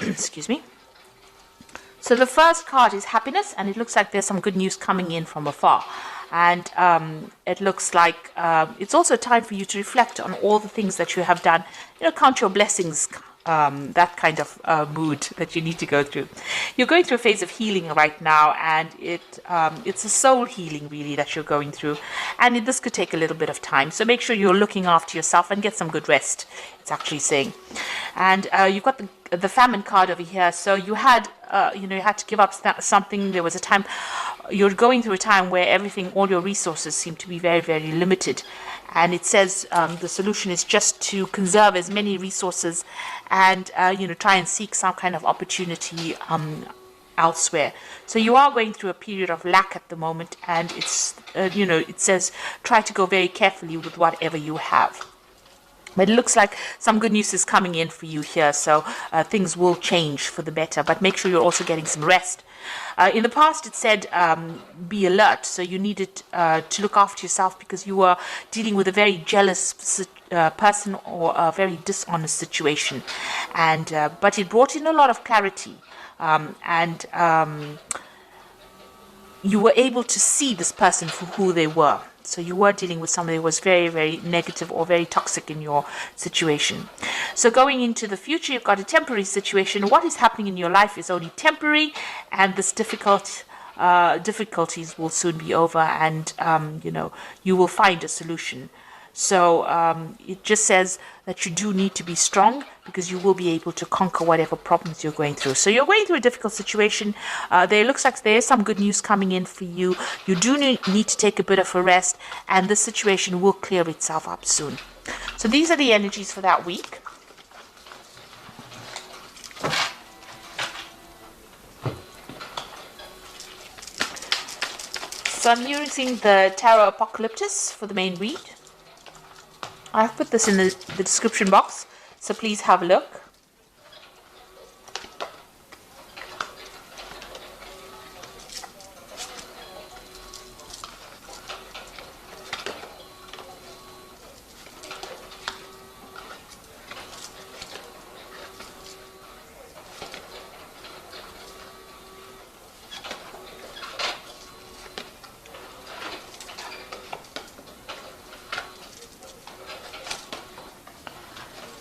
Excuse me. So the first card is happiness, and it looks like there's some good news coming in from afar. And it looks like it's also time for you to reflect on all the things that you have done. Count your blessings, that kind of mood that you need to go through. You're going through a phase of healing right now, and it's a soul healing really that you're going through. And this could take a little bit of time. So make sure you're looking after yourself and get some good rest, it's actually saying. And you've got the famine card over here. So you had you had to give up something. There was a time you're going through a time where all your resources seem to be very, very limited. And it says the solution is just to conserve as many resources and try and seek some kind of opportunity elsewhere. So you are going through a period of lack at the moment, and it's it says try to go very carefully with whatever you have. But it looks like some good news is coming in for you here, so things will change for the better. But make sure you're also getting some rest. In the past, it said be alert, so you needed to look after yourself because you were dealing with a very jealous person or a very dishonest situation. And but it brought in a lot of clarity, and you were able to see this person for who they were. So you were dealing with somebody who was very, very negative or very toxic in your situation. So going into the future, you've got a temporary situation. What is happening in your life is only temporary, and this difficulties will soon be over, and you will find a solution. So it just says that you do need to be strong because you will be able to conquer whatever problems you're going through. So you're going through a difficult situation. There looks like there is some good news coming in for you. You do need to take a bit of a rest, and the situation will clear itself up soon. So these are the energies for that week. So I'm using the Tarot Apocalyptus for the main read. I've put this in the description box, so please have a look.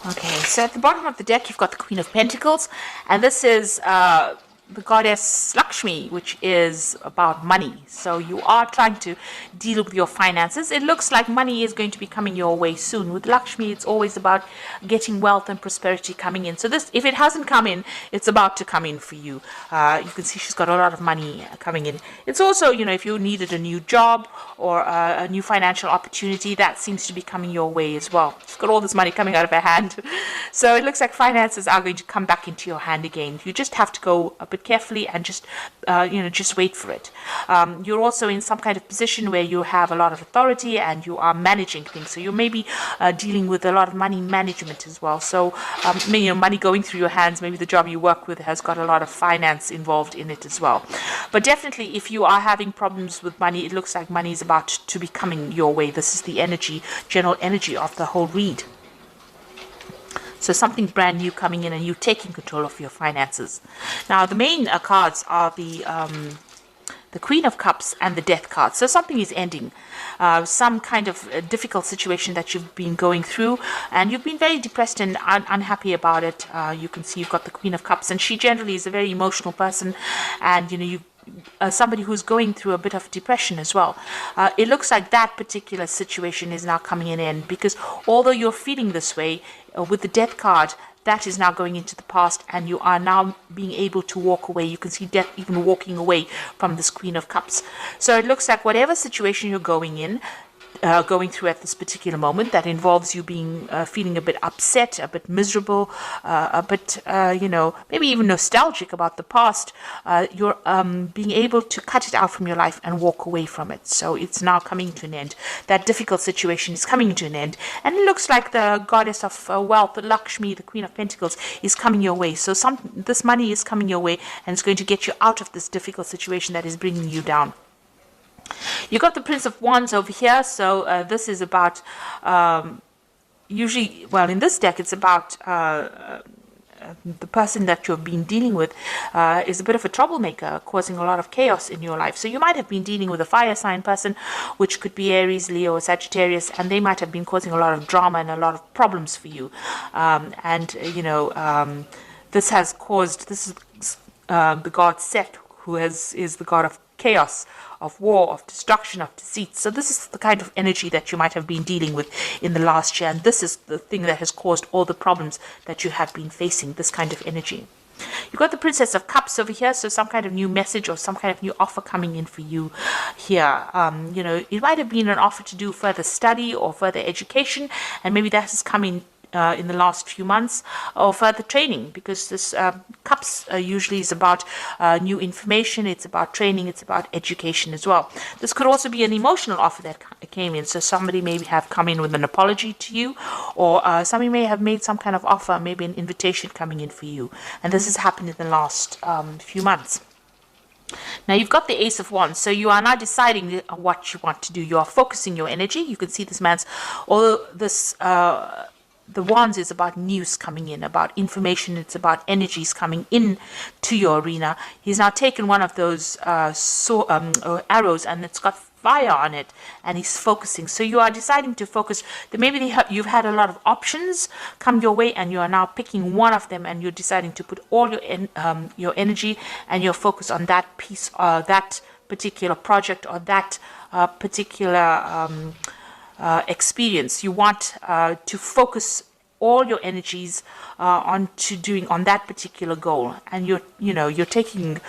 Okay, so at the bottom of the deck, you've got the Queen of Pentacles, and this is the goddess Lakshmi, which is about money. So you are trying to deal with your finances. It looks like money is going to be coming your way soon. With Lakshmi, it's always about getting wealth and prosperity coming in. So this, if it hasn't come in, it's about to come in for you. You can see she's got a lot of money coming in. It's also, if you needed a new job or a new financial opportunity, that seems to be coming your way as well. She's got all this money coming out of her hand. So it looks like finances are going to come back into your hand again. You just have to go a bit carefully and just wait for it. You're also in some kind of position where you have a lot of authority and you are managing things. So you may be dealing with a lot of money management as well. So money going through your hands. Maybe the job you work with has got a lot of finance involved in it as well. But definitely, if you are having problems with money, it looks like money is about to be coming your way. This is the general energy of the whole read. So something brand new coming in and you taking control of your finances. Now the main cards are the Queen of Cups and the Death card. So something is ending. Some kind of difficult situation that you've been going through, and you've been very depressed and unhappy about it. You can see you've got the Queen of Cups, and she generally is a very emotional person, and somebody who's going through a bit of depression as well. It looks like that particular situation is now coming in end, because although you're feeling this way, with the Death card, that is now going into the past, and you are now being able to walk away. You can see Death even walking away from this Queen of Cups. So it looks like whatever situation you're going through at this particular moment that involves you being feeling a bit upset, a bit miserable, a bit maybe even nostalgic about the past, you're being able to cut it out from your life and walk away from it. So it's now coming to an end. That difficult situation is coming to an end, and it looks like the goddess of wealth, the Lakshmi, the Queen of Pentacles, is coming your way. So this money is coming your way, and it's going to get you out of this difficult situation that is bringing you down. You got the Prince of Wands over here, so this is about in this deck it's about the person that you've been dealing with is a bit of a troublemaker, causing a lot of chaos in your life. So you might have been dealing with a fire sign person, which could be Aries, Leo, or Sagittarius, and they might have been causing a lot of drama and a lot of problems for you. This has caused, this is the god Set, who is the god of chaos, of war, of destruction, of deceit. So this is the kind of energy that you might have been dealing with in the last year, and this is the thing that has caused all the problems that you have been facing, this kind of energy. You've got the Princess of Cups over here, so some kind of new message or some kind of new offer coming in for you here. It might have been an offer to do further study or further education, and maybe that is coming in the last few months, or further training, because this cups usually is about new information, it's about training, it's about education as well. This could also be an emotional offer that came in, so somebody may have come in with an apology to you, or somebody may have made some kind of offer, maybe an invitation coming in for you, and this has happened in the last few months. Now you've got the Ace of Wands, so you are now deciding what you want to do. You are focusing your energy. You can see this man's, although this the Wands is about news coming in, about information, it's about energies coming in to your arena. He's now taken one of those arrows, and it's got fire on it, and he's focusing. So you are deciding to focus. Maybe you've had a lot of options come your way, and you are now picking one of them, and you're deciding to put all your energy and your focus on that piece, that particular project, or that particular experience. You want to focus all your energies on that particular goal, and you're taking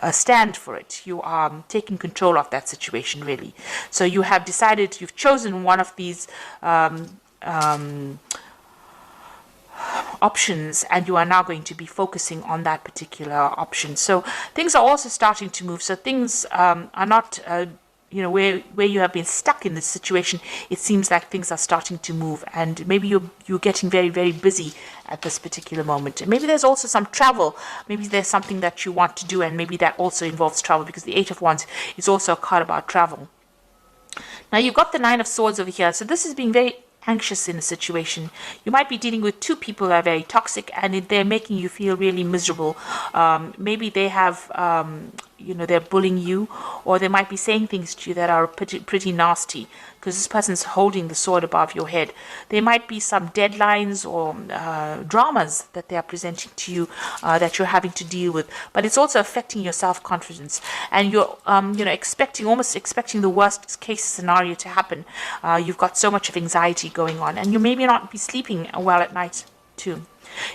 a stand for it. You are taking control of that situation, really. So you have decided, you've chosen one of these options, and you are now going to be focusing on that particular option. So things are also starting to move. So things are not where you have been stuck in this situation. It seems like things are starting to move, and maybe you're getting very, very busy at this particular moment. And maybe there's also some travel. Maybe there's something that you want to do, and maybe that also involves travel, because the Eight of Wands is also a card about travel. Now you've got the Nine of Swords over here. So this is being very anxious in a situation. You might be dealing with two people that are very toxic, and they're making you feel really miserable. Maybe they have they're bullying you, or they might be saying things to you that are pretty nasty, because this person's holding the sword above your head. There might be some deadlines or dramas that they are presenting to you that you're having to deal with, but it's also affecting your self-confidence, and you're almost expecting the worst case scenario to happen. You've got so much of anxiety going on, and you maybe not be sleeping well at night too.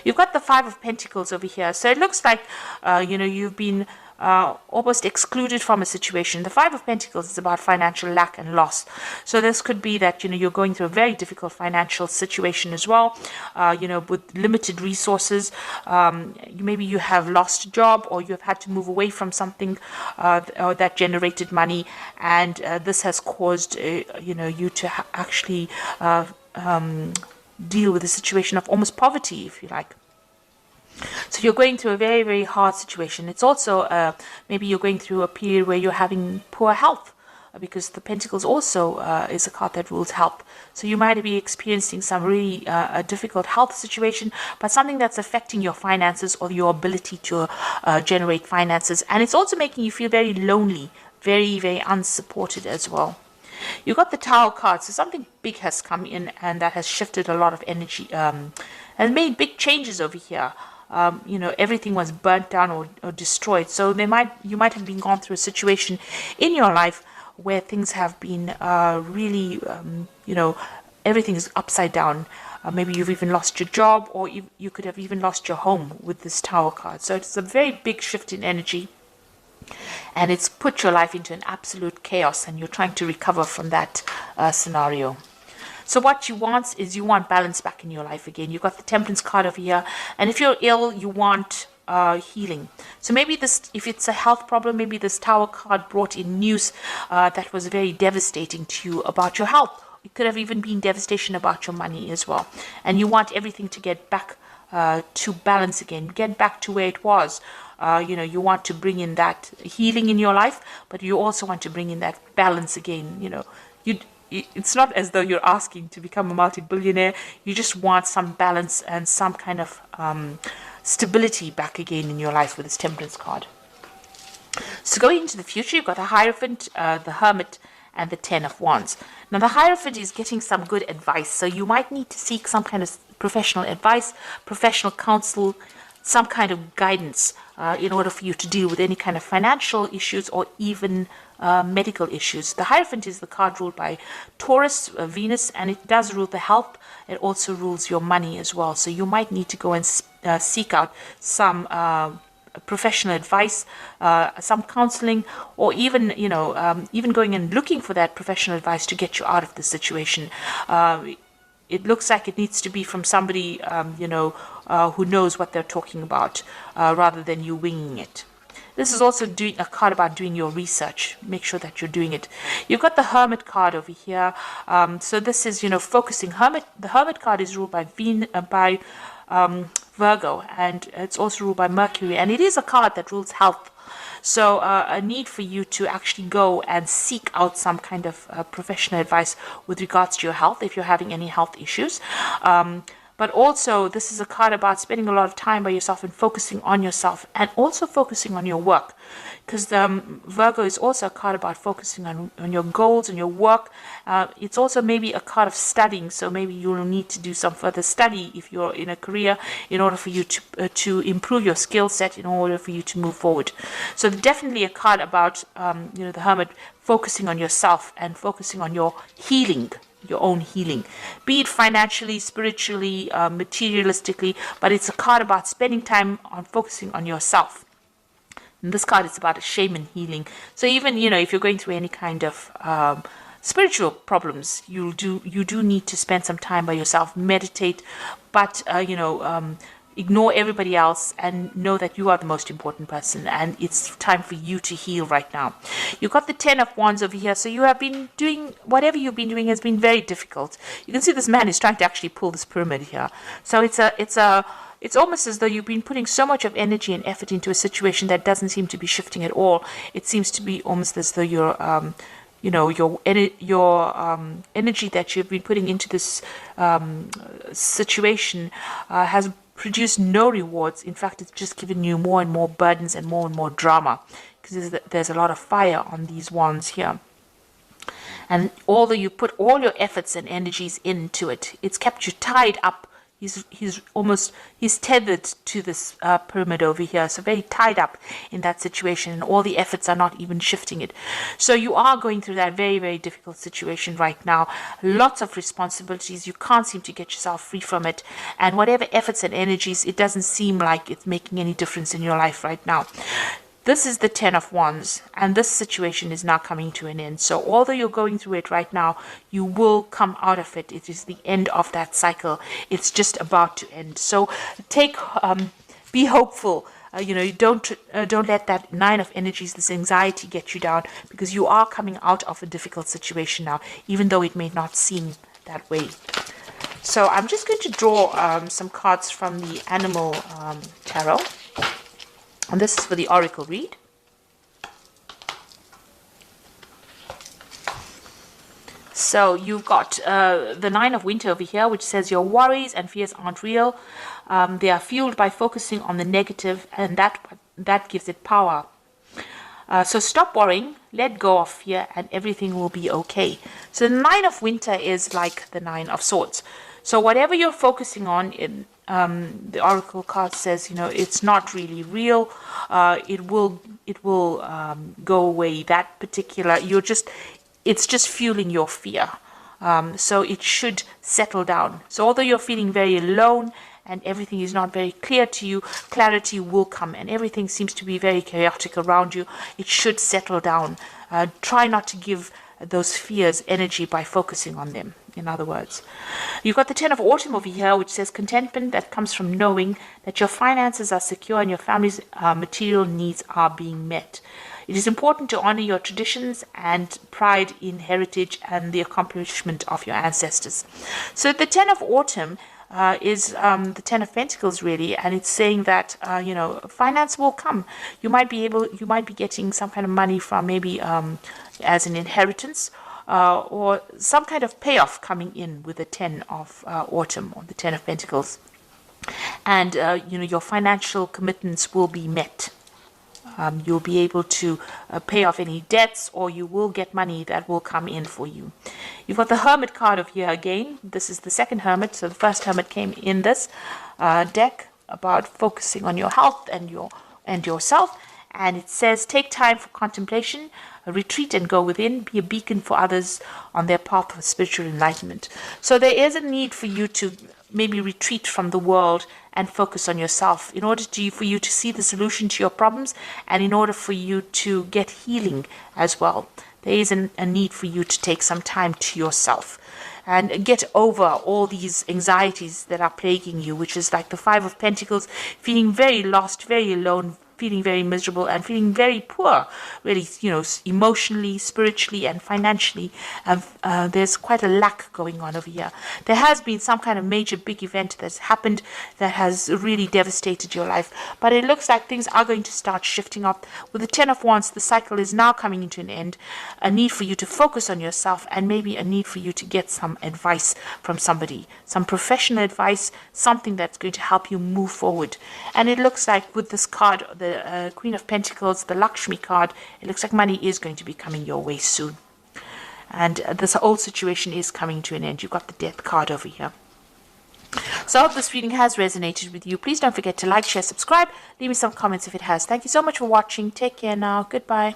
You've got the Five of Pentacles over here, so it looks like you've been almost excluded from a situation. The Five of Pentacles is about financial lack and loss. So this could be that you're going through a very difficult financial situation as well, with limited resources. Maybe you have lost a job, or you have had to move away from something that generated money, and this has caused you to actually deal with a situation of almost poverty, if you like. So you're going through a very, very hard situation. It's also maybe you're going through a period where you're having poor health, because the Pentacles also is a card that rules health. So you might be experiencing some really a difficult health situation, but something that's affecting your finances or your ability to generate finances. And it's also making you feel very lonely, very, very unsupported as well. You've got the Tower card, so something big has come in, and that has shifted a lot of energy, and made big changes over here. Everything was burnt down or destroyed. So you might have been gone through a situation in your life where things have been really, everything is upside down. Maybe you've even lost your job, or you could have even lost your home with this Tower card. So it's a very big shift in energy, and it's put your life into an absolute chaos, and you're trying to recover from that scenario. So what you want is balance back in your life again. You've got the Temperance card over here, and if you're ill, you want healing. So maybe if it's a health problem, maybe this Tower card brought in news that was very devastating to you about your health. It could have even been devastation about your money as well. And you want everything to get back to balance again, get back to where it was. You want to bring in that healing in your life, but you also want to bring in that balance again. it's not as though you're asking to become a multi-billionaire. You just want some balance and some kind of stability back again in your life with this Temperance card. So going into the future, you've got the Hierophant, the Hermit, and the Ten of Wands. Now the Hierophant is getting some good advice, so you might need to seek some kind of professional advice, professional counsel, some kind of guidance in order for you to deal with any kind of financial issues or even medical issues. The Hierophant is the card ruled by Taurus, Venus, and it does rule the health. It also rules your money as well. So you might need to go and seek out some professional advice, some counseling, or even even going and looking for that professional advice to get you out of the situation. It looks like it needs to be from somebody who knows what they're talking about, rather than you winging it. This is also doing a card about doing your research. Make sure that you're doing it. You've got the Hermit card over here. So this is focusing. The Hermit card is ruled by Virgo, and it's also ruled by Mercury, and it is a card that rules health. So a need for you to actually go and seek out some kind of professional advice with regards to your health if you're having any health issues. But also, this is a card about spending a lot of time by yourself and focusing on yourself, and also focusing on your work. Because Virgo is also a card about focusing on your goals and your work. It's also maybe a card of studying, so maybe you'll need to do some further study if you're in a career in order for you to improve your skill set, in order for you to move forward. So definitely a card about the Hermit focusing on yourself and focusing on your healing, your own healing, be it financially, spiritually, materialistically, but it's a card about spending time on focusing on yourself. And this card is about a shaman healing. So even if you're going through any kind of spiritual problems, you do need to spend some time by yourself, meditate, but ignore everybody else and know that you are the most important person, and it's time for you to heal right now. You've got the Ten of Wands over here, so you have been doing whatever you've been doing has been very difficult. You can see this man is trying to actually pull this pyramid here. So it's almost as though you've been putting so much of energy and effort into a situation that doesn't seem to be shifting at all. It seems to be almost as though your energy that you've been putting into this situation has produced no rewards. In fact, it's just given you more and more burdens and more drama, because there's a lot of fire on these wands here. And although you put all your efforts and energies into it, it's kept you tied up. He's tethered to this pyramid over here, so very tied up in that situation, and all the efforts are not even shifting it. So you are going through that very, very difficult situation right now. Lots of responsibilities. You can't seem to get yourself free from it, and whatever efforts and energies, it doesn't seem like it's making any difference in your life right now. This is the Ten of Wands, and this situation is now coming to an end. So although you're going through it right now, you will come out of it. It is the end of that cycle. It's just about to end. So be hopeful. Don't let that Nine of Energies, this anxiety, get you down, because you are coming out of a difficult situation now, even though it may not seem that way. So I'm just going to draw some cards from the Animal Tarot. And this is for the Oracle read. So you've got the Nine of Winter over here, which says your worries and fears aren't real. They are fueled by focusing on the negative, and that gives it power. So stop worrying, let go of fear, and everything will be okay. So the Nine of Winter is like the Nine of Swords. So whatever you're focusing on, the Oracle card says, it's not really real. It will go away. That particular, it's just fueling your fear. So it should settle down. So although you're feeling very alone and everything is not very clear to you, clarity will come, and everything seems to be very chaotic around you. It should settle down. Try not to give those fears energy by focusing on them, in other words. You've got the Ten of Autumn over here, which says contentment that comes from knowing that your finances are secure and your family's material needs are being met. It is important to honor your traditions and pride in heritage and the accomplishment of your ancestors. So the Ten of Autumn is the Ten of Pentacles, really, and it's saying that finance will come. You might be getting some kind of money from maybe as an inheritance. or some kind of payoff coming in with the 10 of autumn, or the 10 of Pentacles. And, your financial commitments will be met. You'll be able to pay off any debts, or you will get money that will come in for you. You've got the Hermit card of here again. This is the second Hermit. So the first Hermit came in this deck about focusing on your health and yourself. And it says, take time for contemplation, retreat and go within, be a beacon for others on their path of spiritual enlightenment. So there is a need for you to maybe retreat from the world and focus on yourself in order for you to see the solution to your problems, and in order for you to get healing as well. There is a need for you to take some time to yourself and get over all these anxieties that are plaguing you, which is like the Five of Pentacles, feeling very lost, very alone, feeling very miserable, and feeling very poor, really, emotionally, spiritually, and financially. There's quite a lack going on over here. There has been some kind of major big event that's happened that has really devastated your life, but it looks like things are going to start shifting up. With the 10 of Wands, the cycle is now coming into an end. A need for you to focus on yourself, and maybe a need for you to get some advice from somebody, some professional advice, something that's going to help you move forward. And it looks like with this card, the Queen of Pentacles, the Lakshmi card, it looks like money is going to be coming your way soon. And this whole situation is coming to an end. You've got the Death card over here. So I hope this reading has resonated with you. Please don't forget to like, share, subscribe. Leave me some comments if it has. Thank you so much for watching. Take care now. Goodbye.